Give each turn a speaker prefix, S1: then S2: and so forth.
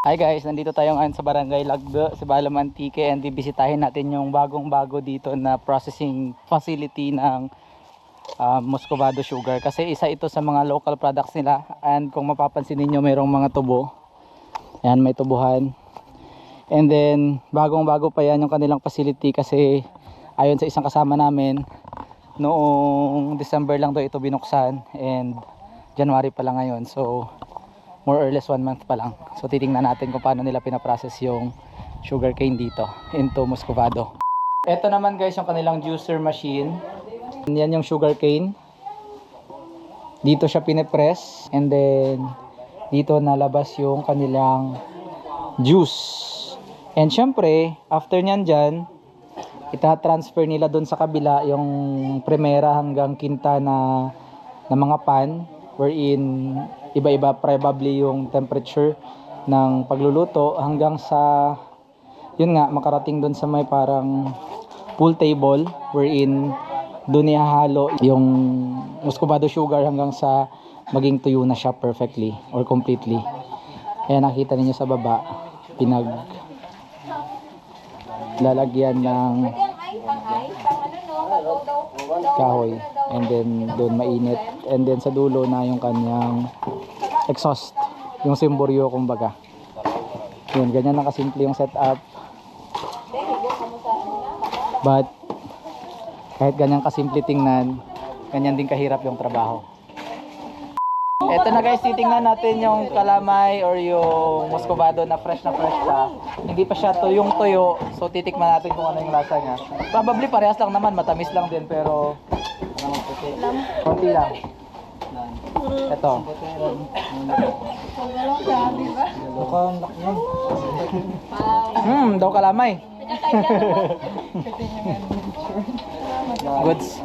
S1: Hi guys, nandito tayo ngayon sa Barangay Lagdo, sa Balam Antique, and bibisitahin natin yung bagong-bago dito na processing facility ng Muscovado Sugar. Kasi isa ito sa mga local products nila, and kung mapapansin niyo mayroong mga tubo. Ayan, may tubuhan. And then, bagong-bago pa yan yung kanilang facility kasi ayon sa isang kasama namin, noong December lang daw ito binuksan and January pa lang ngayon. So, more or less 1 month pa lang. So titingnan natin kung paano nila pinaprocess yung sugarcane dito into Muscovado. Ito naman guys yung kanilang juicer machine. Yan yung sugarcane. Dito siya pinipress and then dito nalabas yung kanilang juice. And syempre after nyan dyan, ita-transfer nila dun sa kabila yung primera hanggang quinta na mga pan, wherein iba-iba probably yung temperature ng pagluluto hanggang sa yun nga makarating doon sa may parang pool table wherein doon ihahalo yung Muscovado sugar hanggang sa maging tuyo na siya perfectly or completely. Ayan, nakita niyo sa baba pinag lalagyan ng kahoy and then doon mainit and then sa dulo na yung kanyang exhaust, yung simboryo kumbaga. Yun, ganyan lang kasimple yung setup, but kahit ganyan kasimple tingnan, ganyan din kahirap yung trabaho. Eto na guys, titingnan natin yung kalamay or yung Muscovado na fresh pa. Hindi pa siya tuyong tuyo, so titikman natin kung ano yung lasa niya. Probably parehas lang naman, matamis lang din pero konti lang. Ito. Daw kalamay. Goods.